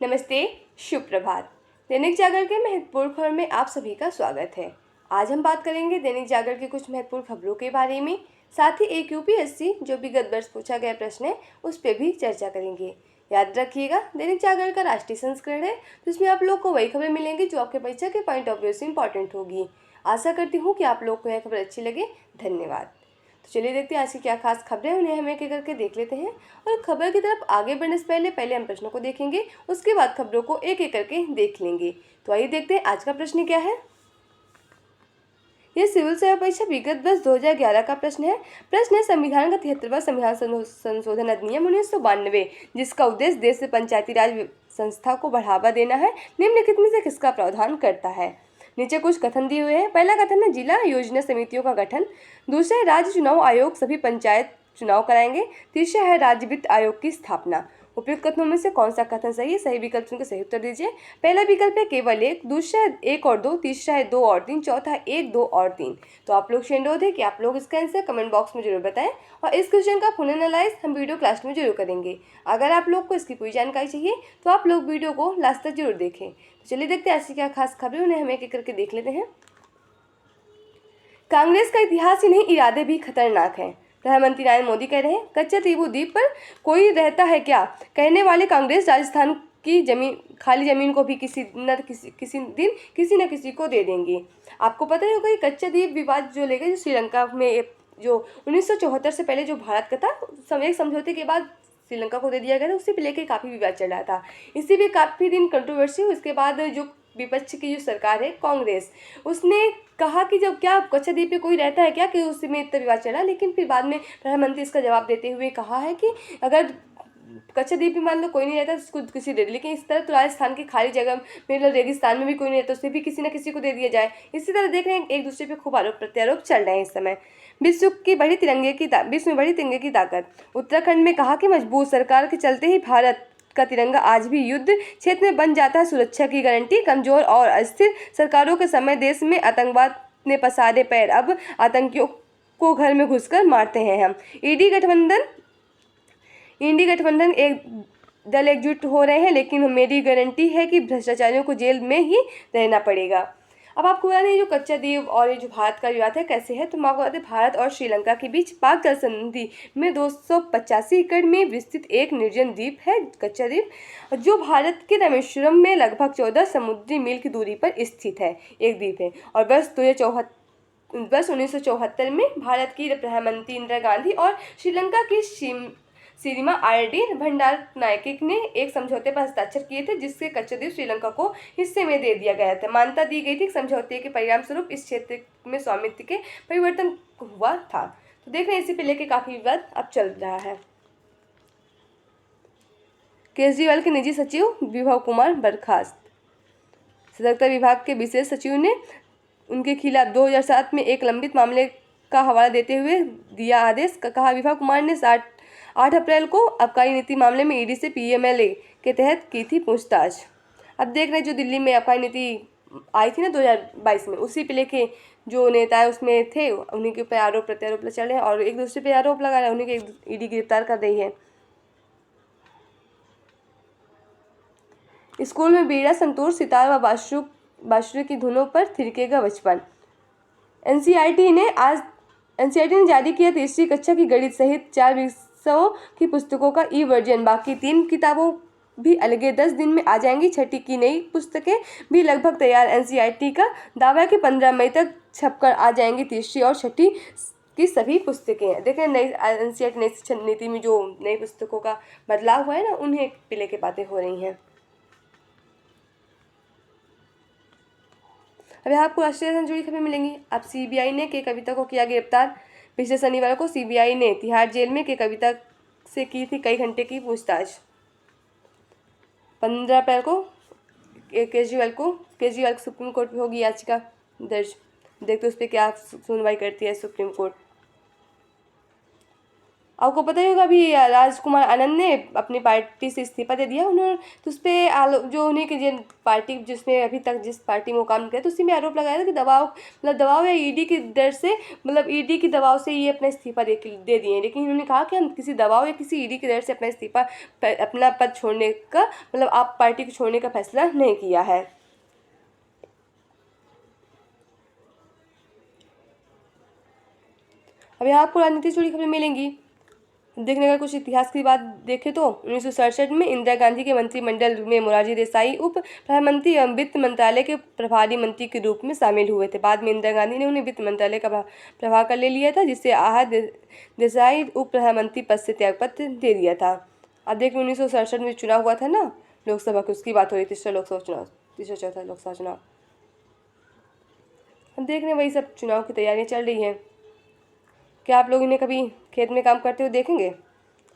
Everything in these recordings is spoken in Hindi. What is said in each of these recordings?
नमस्ते, शुभ प्रभात। दैनिक जागरण के महत्वपूर्ण खबर में आप सभी का स्वागत है। आज हम बात करेंगे दैनिक जागरण की कुछ महत्वपूर्ण खबरों के बारे में। साथ ही एक यूपीएससी जो विगत वर्ष पूछा गया प्रश्न है उस पर भी चर्चा करेंगे। याद रखिएगा, दैनिक जागरण का राष्ट्रीय संस्करण है, तो इसमें आप लोग को वही खबरें मिलेंगी जो आपके परीक्षा के पॉइंट ऑफ व्यू से इंपॉर्टेंट होगी। आशा करती हूँ कि आप लोग को यह खबर अच्छी लगे। धन्यवाद। तो चलिए देखते हैं आज की क्या खास खबरें, उन्हें हम एक एक करके देख लेते हैं। और खबर की तरफ आगे बढ़ने से पहले हम प्रश्नों को देखेंगे, उसके बाद खबरों को एक एक करके देख लेंगे। तो आइए देखते हैं आज का प्रश्न क्या है। यह सिविल सेवा परीक्षा विगत वर्ष 2011 का प्रश्न है। प्रश्न है, संविधान का 73वां संविधान संशोधन अधिनियम 1992, जिसका उद्देश्य देश में पंचायती राज संस्था को बढ़ावा देना है, निम्नलिखित में से किसका प्रावधान करता है। नीचे कुछ कथन दिए हुए हैं। पहला कथन है जिला योजना समितियों का गठन। दूसरा है राज्य चुनाव आयोग सभी पंचायत चुनाव कराएंगे। तीसरा है राज्य वित्त आयोग की स्थापना। उपयुक्त कथनों में से कौन सा कथन सही है? सही विकल्प चुनकर सही उत्तर दीजिए। पहला विकल्प है केवल एक, दूसरा है 1 और 2, तीसरा है 2 और 3, चौथा है 1, 2 और 3। तो आप लोग से अनुरोध है कि आप लोग इसका आंसर कमेंट बॉक्स में जरूर बताएं और इस क्वेश्चन का फुल एनालाइज हम वीडियो क्लास में जरूर करेंगे। अगर आप लोग को इसकी पूरी जानकारी चाहिए तो आप लोग वीडियो को लास्ट तक जरूर देखें। तो चलिए देखते हैं ऐसी क्या खास खबरें, उन्हें हम एक एक करके देख लेते हैं। कांग्रेस का इतिहास ही नहीं, इरादे भी खतरनाक हैं। प्रधानमंत्री नरेंद्र मोदी कह रहे हैं, कच्चे टीबू द्वीप पर कोई रहता है क्या? कहने वाले कांग्रेस राजस्थान की जमीन, खाली जमीन को भी किसी दिन किसी न किसी को दे देंगी। आपको पता ही होगा कि कच्चे द्वीप विवाद जो लेकर जो श्रीलंका में जो 1974 से पहले जो भारत का था, एक समझौते के बाद श्रीलंका को दे दिया गया था, उसी पे लेकर काफ़ी विवाद चल रहा था। इसी भी काफ़ी दिन कंट्रोवर्सी हुई। इसके बाद जो विपक्ष की जो सरकार है कांग्रेस, उसने कहा कि जब क्या कच्चा द्वीप पे कोई रहता है क्या, कि उसमें इतना विवाद चला। लेकिन फिर बाद में प्रधानमंत्री इसका जवाब देते हुए कहा है कि अगर कच्चा द्वीप में मान लो कोई नहीं रहता तो उसको किसी दे दे, लेकिन इस तरह तो राजस्थान की खाली जगह मतलब रेगिस्तान में भी कोई नहीं रहता, उसे भी किसी न किसी को दे दिया जाए। इसी तरह देख रहे हैं एक दूसरे पे खूब आरोप प्रत्यारोप चल रहे हैं इस समय। विश्व में बड़ी तिरंगे की ताकत। उत्तराखंड में कहा कि मजबूत सरकार के चलते ही भारत का तिरंगा आज भी युद्ध क्षेत्र में बन जाता है सुरक्षा की गारंटी। कमजोर और अस्थिर सरकारों के समय देश में आतंकवाद ने पसारे पैर, अब आतंकियों को घर में घुसकर मारते हैं हम। इंडी गठबंधन एक दल एकजुट हो रहे हैं, लेकिन मेरी गारंटी है कि भ्रष्टाचारियों को जेल में ही रहना पड़ेगा। अब आपको बता दें जो कच्चा द्वीप और ये जो भारत का विवाद है कैसे है, तो मैं आपको बता दें भारत और श्रीलंका के बीच पाक जल संधि में 285 एकड़ में विस्तृत एक निर्जन द्वीप है कच्चा द्वीप, जो भारत के रामेश्वरम में लगभग 14 समुद्री मील की दूरी पर स्थित है। एक द्वीप है और वर्ष 1974 में भारत की प्रधानमंत्री इंदिरा गांधी और श्रीलंका की श्रीमा आर.डी. भंडारनायके ने एक समझौते पर हस्ताक्षर किए थे, जिससे कच्चा द्वीप श्रीलंका को हिस्से में दे दिया गया था। मान्यता दी गई थी कि समझौते के परिणाम स्वरूप इस क्षेत्र में स्वामित्व के परिवर्तन हुआ था। तो देख रहे हैं इसी पे लेके काफी विवाद अब चल रहा है। केजरीवाल के निजी सचिव विभव कुमार बर्खास्त। सतर्कता विभाग के विशेष सचिव ने उनके खिलाफ 2007 में एक लंबित मामले का हवाला देते हुए दिया आदेश। कहा, विभव कुमार ने 8 अप्रैल को आबकारी नीति मामले में ईडी से पीएमएलए के तहत की थी पूछताछ। अब देख रहे हैं जो दिल्ली में आबकारी नीति आई थी ना 2022 में, उसी पे लेके जो नेता उसमें थे उन्हीं के ऊपर आरोप प्रत्यारोप चल रहे हैं और एक दूसरे पे आरोप लगा रहे हैं, उन्हीं के ईडी गिरफ्तार कर रही है। स्कूल में बीड़ा, संतूर, सितार व बांसुरी की धुनों पर थिरकेगा बचपन। एनसीईआरटी ने जारी किया तीसरी कक्षा की गणित सहित 4 विषयों की पुस्तकों का ई वर्जन। बाकी 3 किताबों भी अलगे 10 दिन में आ जाएंगी। छठी की नई पुस्तकें भी लगभग तैयार। एनसीईआरटी का दावा है कि 15 मई तक छपकर आ जाएंगी तीसरी और छठी की सभी पुस्तकें। देखें नई एनसीईआरटी नई शिक्षा नीति में जो नई पुस्तकों का बदलाव हुआ है ना, उन्हें पिले के बातें हो रही हैं। अब यहाँ आपको राष्ट्रीय से जुड़ी खबरें मिलेंगी। अब सीबीआई ने के कविता को किया गिरफ्तार। पिछले शनिवार को सीबीआई ने तिहाड़ जेल में के कविता से की थी कई घंटे की पूछताछ। 15 अप्रैल को केजरीवाल की सुप्रीम कोर्ट में होगी याचिका दर्ज। देखते उस पर क्या सुनवाई करती है सुप्रीम कोर्ट। आपको पता ही होगा अभी राजकुमार आनंद ने अपनी पार्टी से इस्तीफा दे दिया। उन्होंने तो उस पर जो उन्हीं की जिन पार्टी जिसमें अभी तक जिस पार्टी में वो काम किया तो उसी में आरोप लगाया था कि दबाव मतलब दबाव या ईडी की डर से मतलब ईडी की दबाव से ये अपना इस्तीफा दे दिए। लेकिन उन्होंने कहा कि हम किसी दबाव या किसी ईडी की डर से अपना इस्तीफा अपना पद छोड़ने का मतलब आप पार्टी को छोड़ने का फैसला नहीं किया है। अब यहाँ आपको राजनीति से जुड़ी खबरें मिलेंगी। देखने का कुछ इतिहास की बात देखें तो 1967 में इंदिरा गांधी के मंत्रिमंडल में मोरारजी देसाई उप प्रधानमंत्री एवं वित्त मंत्रालय के प्रभारी मंत्री के रूप में शामिल हुए थे। बाद में इंदिरा गांधी ने उन्हें वित्त मंत्रालय का प्रभार कर ले लिया था, जिससे देसाई उप प्रधानमंत्री पद से त्यागपत्र दे दिया था। अब देखिए 1967 में चुनाव हुआ था ना लोकसभा की, उसकी बात हो रही, तीसरा चौथा लोकसभा चुनाव। हम देख रहे हैं वही सब चुनाव की तैयारियाँ चल रही हैं। क्या आप लोग इन्हें कभी खेत में काम करते हुए देखेंगे?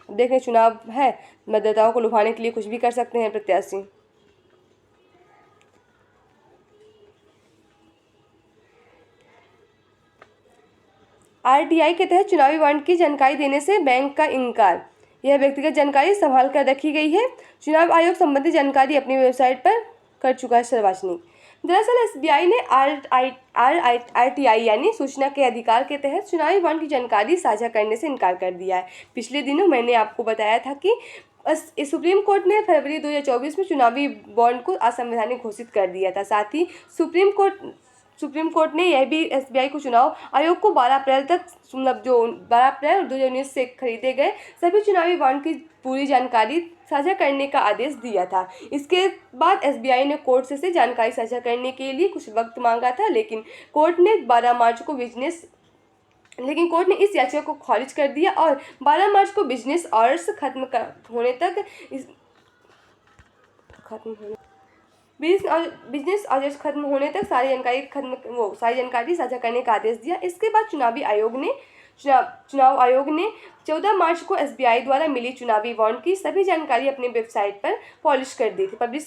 देख रहे चुनाव है, मतदाताओं को लुभाने के लिए कुछ भी कर सकते हैं प्रत्याशी। आरटीआई के तहत चुनावी बॉन्ड की जानकारी देने से बैंक का इनकार। यह व्यक्तिगत जानकारी संभाल कर रखी गई है। चुनाव आयोग संबंधित जानकारी अपनी वेबसाइट पर कर चुका है सार्वजनिक। दरअसल एसबीआई ने आरटीआई यानी सूचना के अधिकार के तहत चुनावी बॉन्ड की जानकारी साझा करने से इनकार कर दिया है। पिछले दिनों मैंने आपको बताया था कि सुप्रीम कोर्ट ने फरवरी 2024 में चुनावी बॉन्ड को असंवैधानिक घोषित कर दिया था। साथ ही सुप्रीम कोर्ट ने यह भी एसबीआई को चुनाव आयोग को 12 अप्रैल तक मतलब जो 12 अप्रैल 2019 से खरीदे गए सभी चुनावी बॉन्ड की पूरी जानकारी साझा करने का आदेश दिया था। इसके बाद एसबीआई ने कोर्ट से जानकारी साझा करने के लिए कुछ वक्त मांगा था, लेकिन कोर्ट ने 12 मार्च को कोर्ट ने इस याचिका को खारिज कर दिया और 12 मार्च को बिजनेस आवर्स खत्म होने तक सारी जानकारी साझा करने का आदेश दिया। इसके बाद चुनाव आयोग ने 14 मार्च को एसबीआई द्वारा मिली चुनावी बॉन्ड की सभी जानकारी अपनी वेबसाइट पर पब्लिश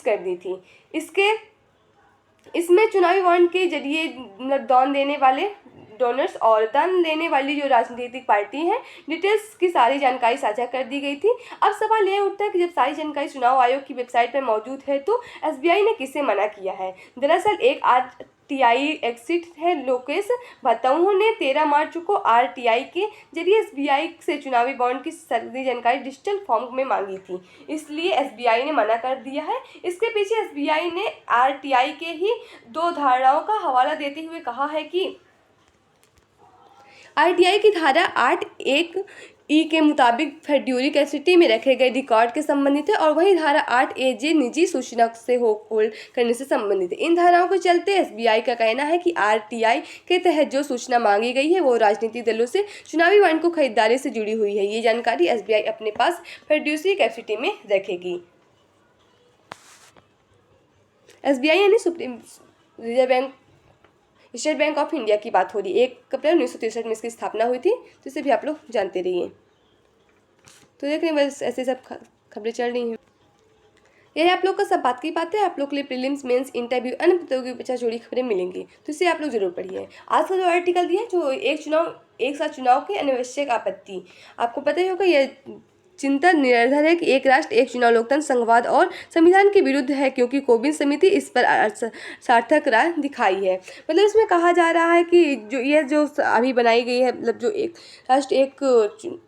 कर दी थी। इसमें चुनावी बॉन्ड के जरिए दान देने वाले डोनर्स और दान लेने वाली जो राजनीतिक पार्टी हैं डिटेल्स की सारी जानकारी साझा कर दी गई थी। अब सवाल यह उठता है कि जब सारी जानकारी चुनाव आयोग की वेबसाइट पर मौजूद है तो एसबीआई ने किसे मना किया है? दरअसल एक आरटीआई एक्सिट है लोकेश भत्तऊ ने 13 मार्च को आरटीआई के जरिए एसबीआई से चुनावी बॉन्ड की सारी जानकारी डिजिटल फॉर्म में मांगी थी, इसलिए एसबीआई ने मना कर दिया है। इसके पीछे एसबीआई ने आरटीआई के ही 2 धारणाओं का हवाला देते हुए कहा है कि आरटीआई की धारा 8(1)(e) के मुताबिक फेड्यूरी कैसिटी में रखे गए रिकॉर्ड के संबंधित है और वही धारा 8(a)(j) निजी सूचना से होल्ड करने से संबंधित है। इन धाराओं के चलते एसबीआई का कहना है कि आरटीआई के तहत जो सूचना मांगी गई है वो राजनीतिक दलों से चुनावी बॉन्ड को खरीदारी से जुड़ी हुई है। ये जानकारी एसबीआई अपने पास फेड्यूरी कैसिटी में रखेगी। एसबीआई यानी स्टेट बैंक ऑफ इंडिया की बात हो रही है। 1 अप्रैल 1963 में इसकी स्थापना हुई थी, तो इसे भी आप लोग जानते रहिए। तो देख रहे हैं बस ऐसे सब खबरें चल रही हैं। यह आप लोग का सब बात की बात है। आप लोग के लिए प्रीलिम्स, मेंस, इंटरव्यू, अन्य प्रतियोगी परीक्षा जुड़ी खबरें मिलेंगी, तो इसे आप लोग जरूर पढ़िए। आज का जो आर्टिकल दिया है जो एक साथ चुनाव के अनावश्यक आपत्ति, आपको पता ही होगा यह चिंता निराधार है कि एक राष्ट्र एक चुनाव लोकतंत्र संघवाद और संविधान के विरुद्ध है, क्योंकि कोविंद समिति इस पर सार्थक राय दिखाई है। मतलब इसमें कहा जा रहा है कि जो अभी बनाई गई है मतलब जो एक राष्ट्र एक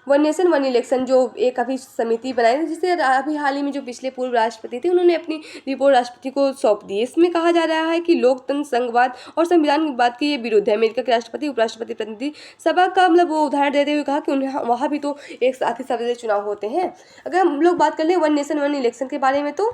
वन नेशन वन इलेक्शन जो एक अभी समिति बनाई थी, जिससे अभी हाल ही में जो पिछले पूर्व राष्ट्रपति थे उन्होंने अपनी रिपोर्ट राष्ट्रपति को सौंप दी। इसमें कहा जा रहा है कि लोकतंत्र संघवाद और संविधान बात के ये विरुद्ध है। अमेरिका के राष्ट्रपति उपराष्ट्रपति प्रतिनिधि सभा का मतलब वो उदाहरण देते हुए कहा कि उन्हें वहाँ भी तो एक साथ ही सब चुनाव होते हैं। अगर हम लोग बात कर ले वन नेशन वन इलेक्शन के बारे में, तो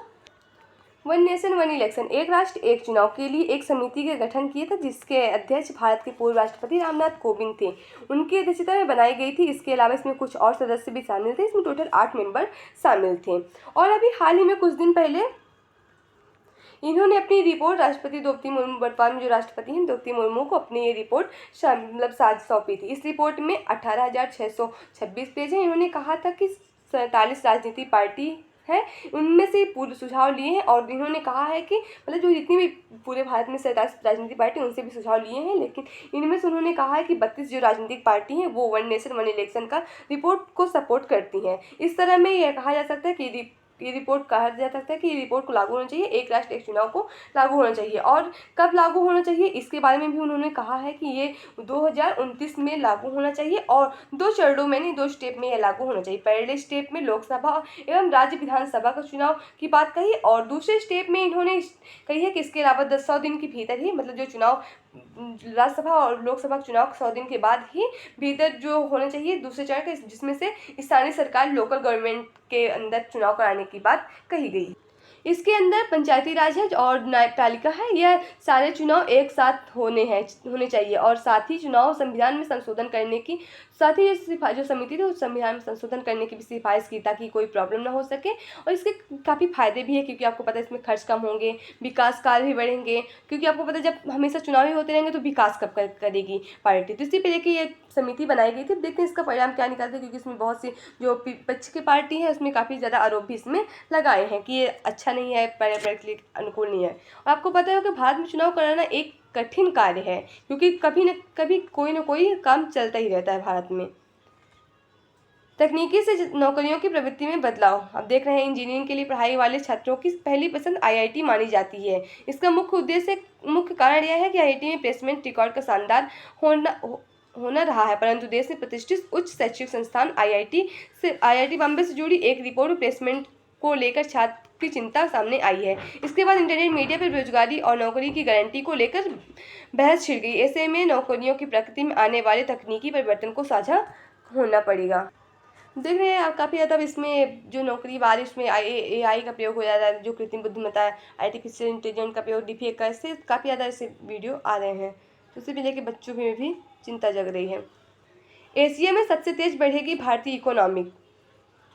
वन नेशन वन इलेक्शन एक राष्ट्र एक चुनाव के लिए एक समिति का गठन किया था, जिसके अध्यक्ष भारत के पूर्व राष्ट्रपति रामनाथ कोविंद थे। उनकी अध्यक्षता में बनाई गई थी। इसके अलावा इसमें कुछ और सदस्य भी शामिल थे। इसमें टोटल 8 मेंबर शामिल थे। और अभी हाल ही में कुछ दिन पहले इन्होंने अपनी रिपोर्ट राष्ट्रपति द्रौपदी मुर्मू, वर्तमान में जो राष्ट्रपति हैं द्रौपदी मुर्मू को अपनी ये रिपोर्ट सौंपी थी। इस रिपोर्ट में 18,626 पेज है। इन्होंने कहा था कि 47 राजनीतिक पार्टी हैं उनमें से पूरे सुझाव लिए हैं और इन्होंने कहा है कि मतलब जो जितनी भी पूरे भारत में 47 राजनीतिक पार्टी उनसे भी सुझाव लिए हैं, लेकिन इनमें से उन्होंने कहा है कि 32 जो राजनीतिक पार्टी हैं वो वन नेशन वन इलेक्शन का रिपोर्ट को सपोर्ट करती हैं। इस तरह में यह कहा जा सकता है कि ये रिपोर्ट कहा जा सकता है कि ये रिपोर्ट को लागू होना चाहिए, एक राष्ट्र एक चुनाव को लागू होना चाहिए। और कब लागू होना चाहिए इसके बारे में भी उन्होंने कहा है कि ये 2029 में लागू होना चाहिए और 2 चरणों में नहीं 2 स्टेप में यह लागू होना चाहिए। पहले स्टेप में लोकसभा एवं राज्य विधानसभा का चुनाव की बात कही और दूसरे स्टेप में इन्होंने कही है कि इसके अलावा 100 दिन के भीतर ही मतलब जो चुनाव राज्यसभा और लोकसभा चुनाव 100 दिन के बाद ही भीतर जो होना चाहिए दूसरे चरण का, जिसमें से स्थानीय सरकार लोकल गवर्नमेंट के अंदर चुनाव कराने की बात कही गई। इसके अंदर पंचायती राज है और न्यायपालिका है, यह सारे चुनाव एक साथ होने चाहिए और साथ ही चुनाव संविधान में संशोधन करने की साथ ही जो समिति थी उस संविधान में संशोधन करने की भी सिफारिश की ताकि कोई प्रॉब्लम ना हो सके। और इसके काफ़ी फायदे भी है क्योंकि आपको पता है इसमें खर्च कम होंगे, विकास कार्य भी बढ़ेंगे, क्योंकि आपको पता है जब हमेशा चुनाव ही होते रहेंगे तो विकास कब करेगी पार्टी। तो इसी पे लेके ये समिति बनाई गई थी। देखते हैं इसका परिणाम क्या निकलता है, क्योंकि इसमें बहुत सी जो विपक्ष की पार्टी है उसमें काफ़ी ज़्यादा आरोप भी इसमें लगाए हैं कि ये अच्छा नहीं है, पर्यावरण के लिए अनुकूल नहीं है। और आपको पता है कि भारत में चुनाव कराना एक कठिन कार्य है क्योंकि कभी न कभी कोई ना कोई काम चलता ही रहता है भारत में। तकनीकी से नौकरियों की प्रवृत्ति में बदलाव। अब देख रहे हैं इंजीनियरिंग के लिए पढ़ाई वाले छात्रों की पहली पसंद आईआईटी मानी जाती है। इसका मुख्य कारण यह है कि आईआईटी में प्लेसमेंट रिकॉर्ड का शानदार होना रहा है, परंतु देश में प्रतिष्ठित उच्च शैक्षिक संस्थान आईआईटी बॉम्बे से जुड़ी एक रिपोर्ट में प्लेसमेंट को लेकर छात्र की चिंता सामने आई है। इसके बाद इंटरनेट मीडिया पर बेरोजगारी और नौकरी की गारंटी को लेकर बहस छिड़ गई। ऐसे में नौकरियों की प्रकृति में आने वाले तकनीकी परिवर्तन को साझा होना पड़ेगा। देख रहे हैं आप काफ़ी ज़्यादा इसमें जो नौकरी बारिश में AI का प्रयोग हो जाता है, जो कृत्रिम बुद्धिमत्ता आर्टिफिशियल इंटेलिजेंस का प्रयोग डीपीएक का, इससे काफ़ी ज़्यादा ऐसे वीडियो आ रहे हैं, तो उसे भी लेकर बच्चों में भी चिंता जग रही है। एशिया में सबसे तेज बढ़ेगी भारतीय इकोनॉमिक।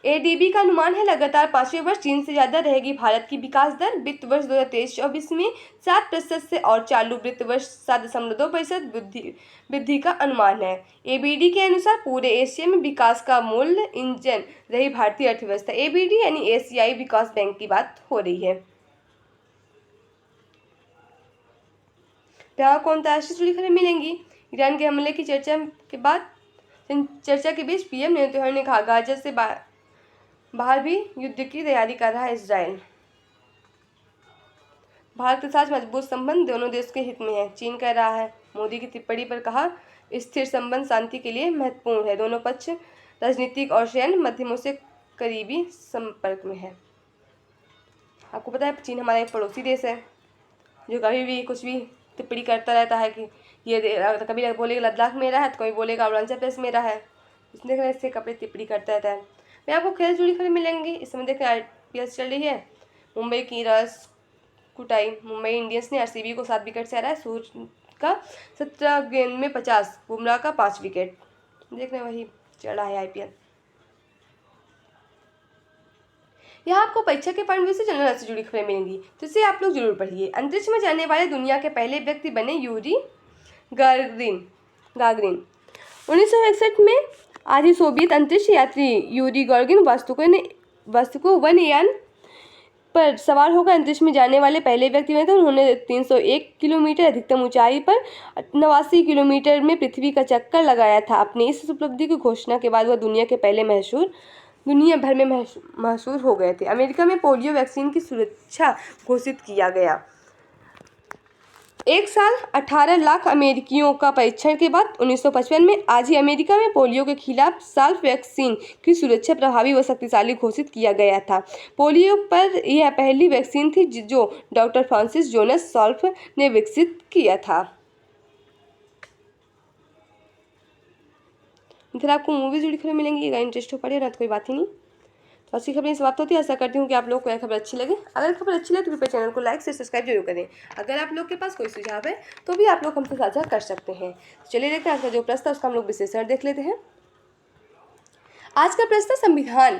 ADB का अनुमान है लगातार 5वें वर्ष चीन से ज़्यादा रहेगी भारत की विकास दर। वित्त वर्ष 2023-24 में 7% से और चालू वित्त वर्ष 7.2% वृद्धि का अनुमान है। ABD के अनुसार पूरे एशिया में विकास का मूल इंजन रही भारतीय अर्थव्यवस्था। ABD यानी एशियाई विकास बैंक की बात हो रही है। यहाँ कौन अंतर्राष्ट्रीय जुड़ी खबरें मिलेंगी। ईरान के हमले की चर्चा के बीच PM नेतन्याहू ने कहा गाजा से बाहर भी युद्ध की तैयारी कर रहा है इजराइल। भारत के साथ मजबूत संबंध दोनों देश के हित में है, चीन कह रहा है। मोदी की टिप्पणी पर कहा स्थिर संबंध शांति के लिए महत्वपूर्ण है, दोनों पक्ष राजनीतिक और सैन्य माध्यमों से करीबी संपर्क में है। आपको पता है चीन हमारा एक पड़ोसी देश है जो कभी भी कुछ भी टिप्पणी करता रहता है कि ये कभी बोलेगा लद्दाख मेरा है तो कभी बोलेगा अरुणाचल प्रदेश मेरा है, इसलिए इससे कभी टिप्पणी करता रहता है। मैं आपको खेल जुड़ी खबरें मिलेंगी। इस समय देखें IPL चल रही है। मुंबई की कुटाई मुंबई इंडियंस ने RCB को 7 विकेट से हराया। सूर्य का 17 गेंद में 50, बुमराह का 5 विकेट। देख रहे हैं वही चल रहा है IPL। यहाँ आपको परीक्षा के पॉइंट व्यू से जनरल से जुड़ी खबरें मिलेंगी, तो इसे आप लोग जरूर पढ़िए। अंतरिक्ष में जाने वाले दुनिया के पहले व्यक्ति बने यूरी गागरिन। 1961 में आधी सोवियत अंतरिक्ष यात्री यूरी गागरिन वास्तुको यान पर सवार होकर अंतरिक्ष में जाने वाले पहले व्यक्ति बने थे। उन्होंने 301 किलोमीटर अधिकतम ऊंचाई पर 89 किलोमीटर में पृथ्वी का चक्कर लगाया था। अपनी इस उपलब्धि की घोषणा के बाद वह दुनिया भर में मशहूर हो गए थे। अमेरिका में पोलियो वैक्सीन की सुरक्षा घोषित किया गया। 1 साल 18 लाख अमेरिकियों का परीक्षण के बाद 1955 में आज ही अमेरिका में पोलियो के खिलाफ साल्फ वैक्सीन की सुरक्षा प्रभावी व शक्तिशाली घोषित किया गया था। पोलियो पर यह पहली वैक्सीन थी जो डॉक्टर फ्रांसिस जोनास साल्फ ने विकसित किया था। इधर आपको मूवी जुड़ी खबरें मिलेंगी, अगर इंटरेस्ट हो पड़े ना तो कोई बात ही नहीं। तो अच्छी खबरें समाप्त होती है। आशा करती हूँ कि आप लोग को यह खबर अच्छी लगे। अगर खबर अच्छी लगे तो कृपया चैनल को लाइक से सब्सक्राइब जरूर करें। अगर आप लोग के पास कोई सुझाव है तो भी आप लोग हमसे साझा कर सकते हैं। चलिए देखते हैं आज का जो प्रश्न है उसका हम लोग विश्लेषण देख लेते हैं। आज का प्रश्न संविधान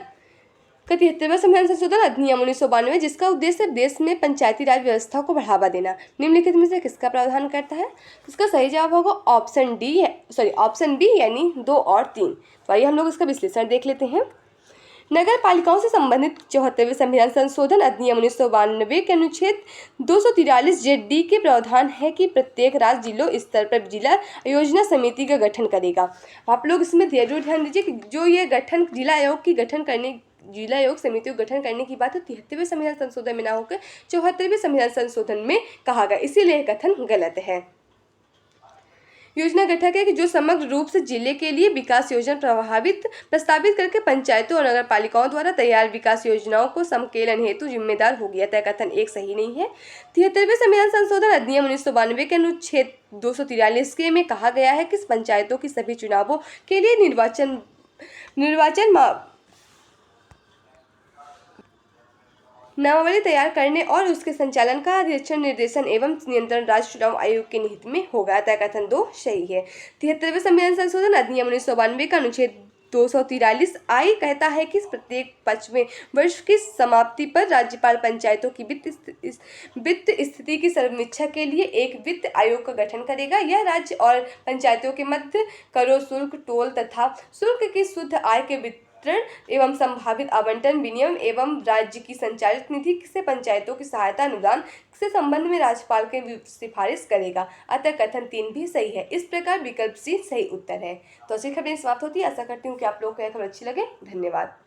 का 73वां संविधान संशोधन अधिनियम 1992, जिसका उद्देश्य देश में पंचायती राज व्यवस्था को बढ़ावा देना, निम्नलिखित में से किसका प्रावधान करता है। इसका सही जवाब होगा ऑप्शन बी यानी 2 और 3। तो आइए हम लोग इसका विश्लेषण देख लेते हैं। नगर पालिकाओं से संबंधित 74वें संविधान संशोधन अधिनियम 1992 के अनुच्छेद 243 जेड के प्रावधान है कि प्रत्येक राज्य जिलों स्तर पर जिला योजना समिति का गठन करेगा। आप लोग इसमें जरूर ध्यान दीजिए कि जो ये गठन जिला आयोग समिति को गठन करने की बात है 73वें संविधान संशोधन में ना होकर 74वें संविधान संशोधन में कहा गया, इसीलिए कथन गलत है। योजना गठक है कि जो समग्र रूप से जिले के लिए विकास योजना प्रस्तावित करके पंचायतों और नगर पालिकाओं द्वारा तैयार विकास योजनाओं को संकेलन हेतु जिम्मेदार हो गया। तय कथन एक सही नहीं है। 73वें संविधान संशोधन अधिनियम 1992 के अनुच्छेद 243 के में कहा गया है कि पंचायतों की सभी चुनावों के लिए निर्वाचन नामावली तैयार करने और उसके संचालन का निरीक्षण निर्देशन एवं नियंत्रण राज्य चुनाव आयोग के निहित में होगा। तय कथन 2 सही है। 73वें संविधान संशोधन अधिनियम 1992 का अनुच्छेद 243 आई कहता है कि प्रत्येक 5वें वर्ष की समाप्ति पर राज्यपाल पंचायतों की वित्त स्थिति की समीक्षा के लिए एक वित्त आयोग का गठन करेगा। यह राज्य और पंचायतों के मध्य करों, शुल्क, टोल तथा शुल्क की शुद्ध आय के वितरण एवं संभावित आवंटन, विनियम एवं राज्य की संचालित निधि से पंचायतों की सहायता अनुदान से संबंध में राज्यपाल के सिफारिश करेगा। अतः कथन 3 भी सही है। इस प्रकार विकल्प सी सही उत्तर है। तो अच्छी खबरें समाप्त होती है। आशा करती हूँ कि आप लोगों को यह खबर अच्छी लगे। धन्यवाद।